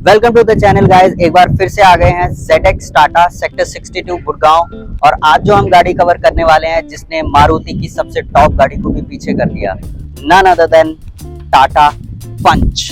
Welcome to the channel guys. एक बार फिर से आ गए हैं ZX टाटा सेक्टर 62 गुड़गांव। और आज जो हम गाड़ी कवर करने वाले हैं जिसने मारुति की सबसे टॉप गाड़ी को भी पीछे कर दिया, नन अदर देन टाटा पंच।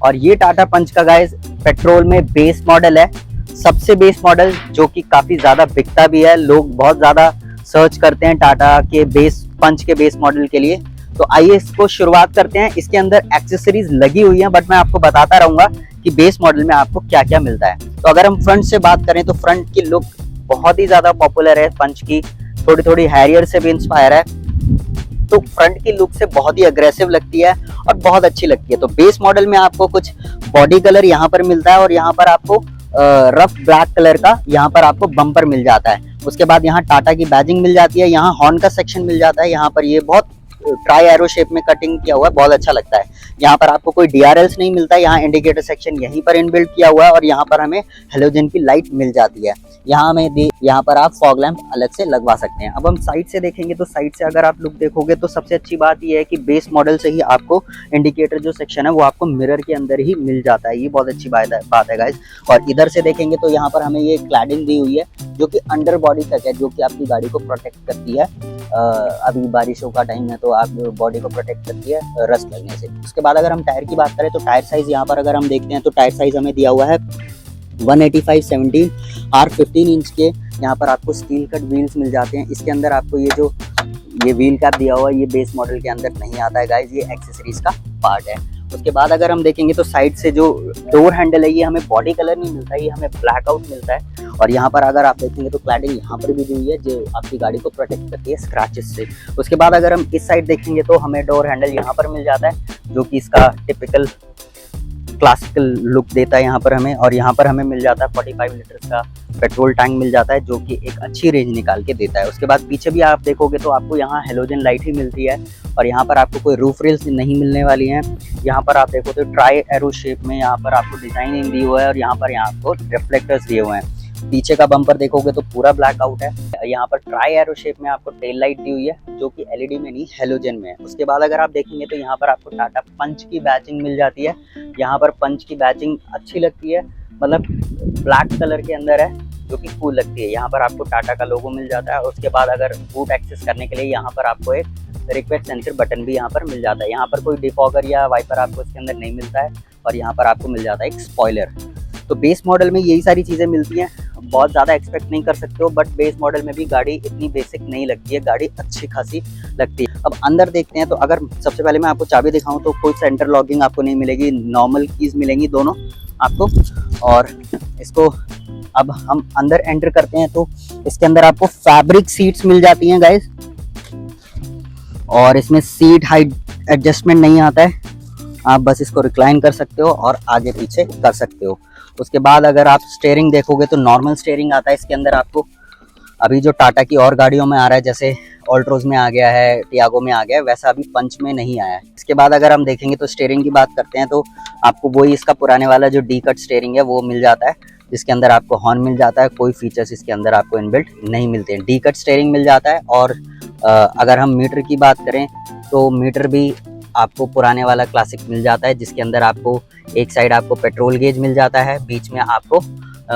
और ये टाटा पंच का गाइस पेट्रोल में बेस मॉडल है, सबसे बेस मॉडल जो कि काफी ज्यादा बिकता भी है। लोग बहुत ज्यादा सर्च करते हैं टाटा के बेस पंच के बेस मॉडल के लिए। तो आइए इसको शुरुआत करते हैं। इसके अंदर एक्सेसरीज लगी हुई हैं, बट मैं आपको बताता रहूंगा कि बेस मॉडल में आपको क्या क्या मिलता है। तो अगर हम फ्रंट से बात करें तो फ्रंट की लुक बहुत ही ज्यादा पॉपुलर है पंच की, थोड़ी थोड़ी हैरियर से भी इंस्पायर है। तो फ्रंट की लुक से बहुत ही अग्रेसिव लगती है और बहुत अच्छी लगती है। तो बेस मॉडल में आपको कुछ बॉडी कलर यहाँ पर मिलता है और यहाँ पर आपको रफ ब्लैक कलर का यहाँ पर आपको बम्पर मिल जाता है। उसके बाद यहाँ टाटा की बैजिंग मिल जाती है, यहाँ हॉर्न का सेक्शन मिल जाता है। यहाँ पर ये बहुत ट्राई एरो शेप में कटिंग किया हुआ है, बहुत अच्छा लगता है। यहाँ पर आपको कोई DRLs नहीं मिलता है, यहाँ इंडिकेटर सेक्शन यहीं पर इनबिल्ट किया हुआ है और यहाँ पर हमें हेलोजन की लाइट मिल जाती है। यहाँ पर आप फॉग लैंप अलग से लगवा सकते हैं। अब हम साइड से देखेंगे तो साइड से अगर आप लुक देखोगे तो सबसे अच्छी बात यह है कि बेस मॉडल से ही आपको इंडिकेटर जो सेक्शन है वो आपको मिरर के अंदर ही मिल जाता है। ये बहुत अच्छी बात है गाइज। और इधर से देखेंगे तो यहाँ पर हमें ये क्लैडिंग दी हुई है जो कि अंडर बॉडी तक है, जो कि आपकी गाड़ी को प्रोटेक्ट करती है। अभी बारिशों का टाइम है तो आप बॉडी को प्रोटेक्ट करती है रस्ट लगने से। उसके बाद अगर हम टायर की बात करें तो टायर साइज यहाँ पर अगर हम देखते हैं तो टायर साइज हमें दिया हुआ है 185/17 R15 इंच के। यहाँ पर आपको स्टील कट व्हील्स मिल जाते हैं। इसके अंदर आपको ये व्हील कैप दिया हुआ है, ये बेस मॉडल के अंदर नहीं आता है गाइज, ये एक्सेसरीज का पार्ट है। उसके बाद अगर हम देखेंगे तो साइड से जो डोर हैंडल है ये हमें बॉडी कलर नहीं मिलता है, ये हमें ब्लैक आउट मिलता है। और यहाँ पर अगर आप देखेंगे तो क्लैडिंग यहाँ पर भी दी हुई है जो आपकी गाड़ी को प्रोटेक्ट करती है स्क्रैचेस से। उसके बाद अगर हम इस साइड देखेंगे तो हमें डोर हैंडल यहाँ पर मिल जाता है जो कि इसका टिपिकल क्लासिकल लुक देता है यहाँ पर हमें। और यहाँ पर हमें मिल जाता है 45 लीटर का पेट्रोल टैंक मिल जाता है जो कि एक अच्छी रेंज निकाल के देता है। उसके बाद पीछे भी आप देखोगे तो आपको यहाँ हेलोजन लाइट ही मिलती है और यहाँ पर आपको कोई रूफ रेल्स नहीं मिलने वाली हैं। यहाँ पर आप देखो तो ट्राई एरो शेप में यहाँ पर आपको डिजाइनिंग दी हुआ है और यहाँ पर आपको रिफ्लेक्टर्स दिए हुए हैं। पीछे का बम्पर देखोगे तो पूरा ब्लैक आउट है। यहाँ पर ट्राई एरो शेप में आपको टेल लाइट दी हुई है जो कि LED में नहीं हेलोजन में है। उसके बाद अगर आप देखेंगे तो यहाँ पर आपको टाटा पंच की बैजिंग मिल जाती है। यहाँ पर पंच की बैजिंग अच्छी लगती है, मतलब ब्लैक कलर के अंदर है जो कि कूल लगती है। यहाँ पर आपको टाटा का लोगो मिल जाता है। उसके बाद अगर बूट एक्सेस करने के लिए यहाँ पर आपको एक रिक्वेस्ट सेंसर बटन भी यहाँ पर मिल जाता है। यहाँ पर कोई डिफॉगर या वाइपर आपको इसके अंदर नहीं मिलता है और यहाँ पर आपको मिल जाता है एक स्पॉइलर। तो बेस मॉडल में यही सारी चीज़ें मिलती हैं, बहुत ज़्यादा एक्सपेक्ट नहीं कर सकते हो, बट बेस मॉडल में भी गाड़ी इतनी बेसिक नहीं लगती है, गाड़ी अच्छी खासी लगती है। अब अंदर देखते हैं तो अगर सबसे पहले मैं आपको चाबी दिखाऊं तो कोई सेंटर लॉकिंग आपको नहीं मिलेगी, नॉर्मल कीज मिलेंगी दोनों आपको। और इसको अब हम अंदर एंटर करते हैं तो इसके अंदर आपको फैब्रिक सीट्स मिल जाती हैं गाइस। और इसमें सीट हाइट एडजस्टमेंट नहीं आता है, आप बस इसको रिक्लाइन कर सकते हो और आगे पीछे कर सकते हो। उसके बाद अगर आप स्टीयरिंग देखोगे तो नॉर्मल स्टीयरिंग आता है इसके अंदर आपको, अभी जो टाटा की और गाड़ियों में आ रहा है जैसे ऑल्ट्रोज में आ गया है, टियागो में आ गया है, वैसा अभी पंच में नहीं आया है। इसके बाद अगर हम देखेंगे तो स्टीयरिंग की बात करते हैं तो आपको वही इसका पुराने वाला जो डी कट स्टीयरिंग है वो मिल जाता है, जिसके अंदर आपको हॉर्न मिल जाता है। कोई फीचर्स इसके अंदर आपको इनबिल्ट नहीं मिलते हैं, डी कट स्टीयरिंग मिल जाता है। और अगर हम मीटर की बात करें तो मीटर भी आपको पुराने वाला क्लासिक मिल जाता है, जिसके अंदर आपको एक साइड आपको पेट्रोल गेज मिल जाता है, बीच में आपको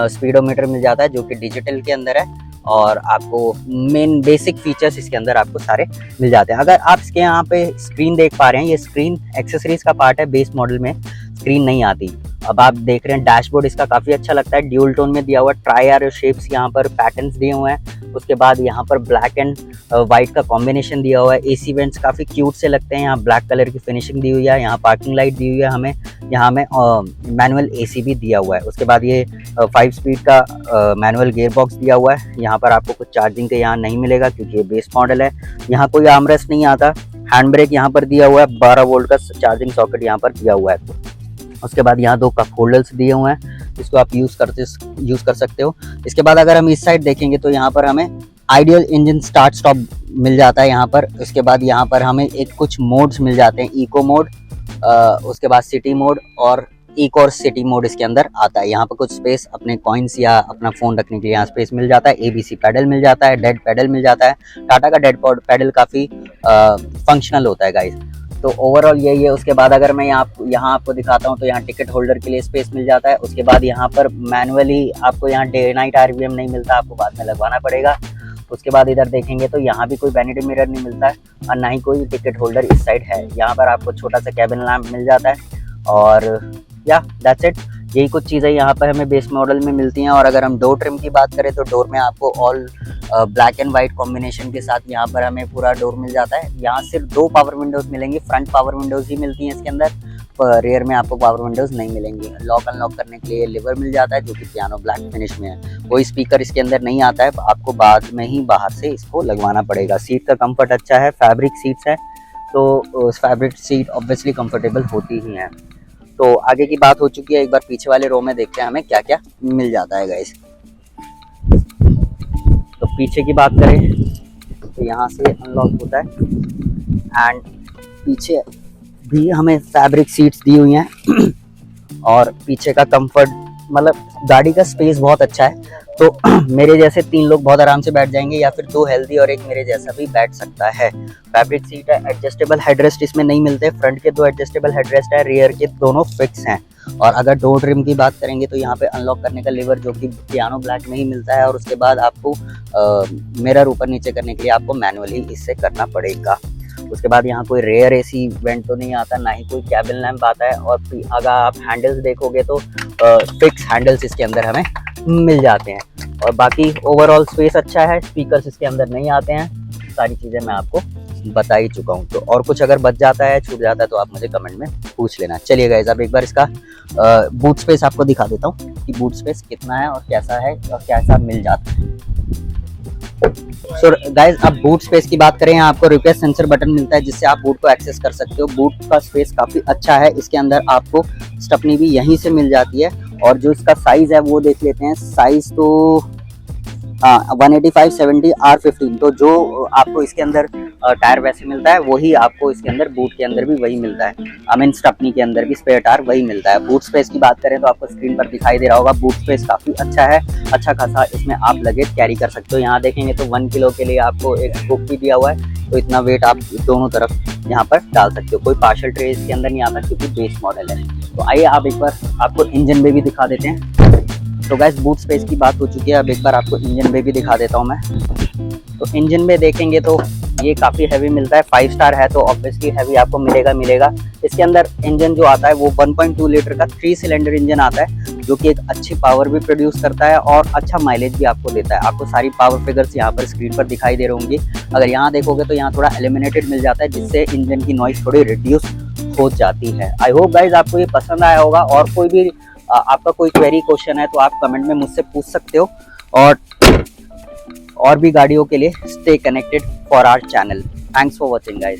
स्पीडोमीटर मिल जाता है जो कि डिजिटल के अंदर है। और आपको मेन बेसिक फीचर्स इसके अंदर आपको सारे मिल जाते हैं। अगर आप इसके यहाँ पे स्क्रीन देख पा रहे हैं, ये स्क्रीन एक्सेसरीज का पार्ट है, बेस मॉडल में स्क्रीन नहीं आती। अब आप देख रहे हैं डैशबोर्ड इसका काफ़ी अच्छा लगता है, ड्यूल टोन में दिया हुआ, ट्राई एरो शेप्स यहाँ पर पैटर्न्स दिए हुए हैं। उसके बाद यहाँ पर ब्लैक एंड वाइट का कॉम्बिनेशन दिया हुआ है। AC वेंट्स काफ़ी क्यूट से लगते हैं, यहाँ ब्लैक कलर की फिनिशिंग दी हुई है। यहाँ पार्किंग लाइट दी हुई है हमें, यहाँ में मैनुअल AC भी दिया हुआ है। उसके बाद ये 5 स्पीड का मैनुअल गियर बॉक्स दिया हुआ है। यहाँ पर आपको कुछ चार्जिंग के यहाँ नहीं मिलेगा क्योंकि ये बेस मॉडल है। यहाँ कोई आर्मरेस्ट नहीं आता। हैंड ब्रेक यहाँ पर दिया हुआ है, 12 वोल्ट का चार्जिंग सॉकेट यहाँ पर दिया हुआ है। उसके बाद यहाँ 2 कप होल्डर्स दिए हुए हैं जिसको आप यूज़ कर सकते हो। इसके बाद अगर हम इस साइड देखेंगे तो यहाँ पर हमें आइडियल इंजन स्टार्ट स्टॉप मिल जाता है यहाँ पर। उसके बाद यहाँ पर हमें एक कुछ मोड्स मिल जाते हैं, इको मोड, उसके बाद सिटी मोड और एक और सिटी मोड इसके अंदर आता है। यहाँ पर कुछ स्पेस अपने कॉइन्स या अपना फ़ोन रखने के लिए यहाँ स्पेस मिल जाता है। ABC पैडल मिल जाता है, डेड पैडल मिल जाता है। टाटा का डेड पैडल काफ़ी फंक्शनल होता है गाइस। तो ओवरऑल यही है। उसके बाद अगर मैं यहाँ आपको दिखाता हूँ तो यहाँ टिकट होल्डर के लिए स्पेस मिल जाता है। उसके बाद यहाँ पर मैनुअली आपको यहाँ डे नाइट RVM नहीं मिलता, आपको बाद में लगवाना पड़ेगा। उसके बाद इधर देखेंगे तो यहाँ भी कोई वैनिटी मिरर नहीं मिलता है और ना ही कोई टिकट होल्डर इस साइड है। यहाँ पर आपको छोटा सा कैबिन लैम्प मिल जाता है और या दैट्स इट। यही कुछ चीज़ें यहाँ पर हमें बेस मॉडल में मिलती हैं। और अगर हम डोर ट्रिम की बात करें तो डोर में आपको all black and white combination के साथ यहाँ पर हमें पूरा डोर मिल जाता है। यहाँ सिर्फ 2 पावर विंडोज़ मिलेंगी, फ्रंट पावर विंडोज़ ही मिलती हैं इसके अंदर, रेयर में आपको पावर विंडोज़ नहीं मिलेंगी। लॉक अनलॉक करने के लिए लिवर मिल जाता है जो कि पियानो ब्लैक फिनिश में है। कोई स्पीकर इसके अंदर नहीं आता है, आपको बाद में ही बाहर से इसको लगवाना पड़ेगा। सीट का कंफर्ट अच्छा है, फैब्रिक सीट्स है तो फैब्रिक सीट ऑब्वियसली कंफर्टेबल होती ही हैं। तो आगे की बात हो चुकी है, एक बार पीछे वाले रो में देखते हैं हमें क्या क्या मिल जाता है गाइस। तो पीछे की बात करें तो यहाँ से अनलॉक होता है एंड पीछे भी हमें फैब्रिक सीट्स दी हुई हैं और पीछे का कंफर्ट मतलब गाड़ी का स्पेस बहुत अच्छा है। तो मेरे जैसे 3 लोग बहुत आराम से बैठ जाएंगे या फिर 2 हेल्दी और 1 मेरे जैसा भी बैठ सकता है। फैब्रिक सीट है, एडजस्टेबल हेडरेस्ट इसमें नहीं मिलते। फ्रंट के 2 एडजस्टेबल हेडरेस्ट है, रियर के दोनों फिक्स हैं। और अगर डोर ट्रिम की बात करेंगे तो यहाँ पे अनलॉक करने का लीवर जो कि पियानो ब्लैक में ही मिलता है और उसके बाद आपको मिरर ऊपर नीचे करने के लिए आपको मैनुअली इससे करना पड़ेगा। उसके बाद यहाँ कोई रेयर AC वेंट तो नहीं आता, ना ही कोई कैबिन लैम्प आता है। और अगर आप हैंडल्स देखोगे तो फिक्स हैंडल्स इसके अंदर हमें मिल जाते हैं। और बाकी ओवरऑल स्पेस अच्छा है, स्पीकर्स इसके अंदर नहीं आते हैं। सारी चीज़ें मैं आपको बता ही चुका हूँ। तो और कुछ अगर बच जाता है, छूट जाता है तो आप मुझे कमेंट में पूछ लेना। चलिए गाइस, अब एक बार इसका बूट स्पेस आपको दिखा देता हूँ कि बूट स्पेस कितना है और कैसा मिल जाता है। सो गाइस, अब बूट स्पेस की बात करें, आपको रिक्वेस्ट सेंसर बटन मिलता है जिससे आप बूट को एक्सेस कर सकते हो। बूट का स्पेस काफ़ी अच्छा है, इसके अंदर आपको स्टपनी भी यहीं से मिल जाती है। और जो इसका साइज़ है वो देख लेते हैं। साइज़ तो 185/70 R15, तो जो आपको इसके अंदर टायर वैसे मिलता है वही आपको इसके अंदर बूट के अंदर भी वही मिलता है। आई मीन स्टपनी के अंदर भी स्पेयर टायर वही मिलता है। बूट स्पेस की बात करें तो आपको स्क्रीन पर दिखाई दे रहा होगा, बूट स्पेस काफ़ी अच्छा है, अच्छा खासा इसमें आप लगेज कैरी कर सकते हो। यहाँ देखेंगे तो 1 किलो के लिए आपको एक बुक भी दिया हुआ है, तो इतना वेट आप दोनों तरफ यहाँ पर डाल सकते हो। कोई पार्शल ट्रे इसके अंदर नहीं आता क्योंकि बेस मॉडल है। तो आइए आप एक बार आपको इंजन में भी दिखा देते हैं। तो गाइस, बूट स्पेस की बात हो चुकी है, अब एक बार आपको इंजन में भी दिखा देता हूँ मैं। तो इंजन में देखेंगे तो ये काफ़ी हैवी मिलता है, 5 स्टार है तो ऑब्वियसली हैवी आपको मिलेगा। इसके अंदर इंजन जो आता है वो 1.2 लीटर का 3 सिलेंडर इंजन आता है जो कि एक अच्छी पावर भी प्रोड्यूस करता है और अच्छा माइलेज भी आपको देता है। आपको सारी पावर फिगर्स यहाँ पर स्क्रीन पर दिखाई दे रही होंगी। अगर यहाँ देखोगे तो यहाँ थोड़ा एलिमिनेटेड मिल जाता है जिससे इंजन की नॉइस थोड़ी रिड्यूस हो जाती है। आई होप गाइज आपको ये पसंद आया होगा। और कोई भी आपका कोई क्वेरी क्वेश्चन है तो आप कमेंट में मुझसे पूछ सकते हो। और भी गाड़ियों के लिए stay connected for our channel. Thanks for watching guys.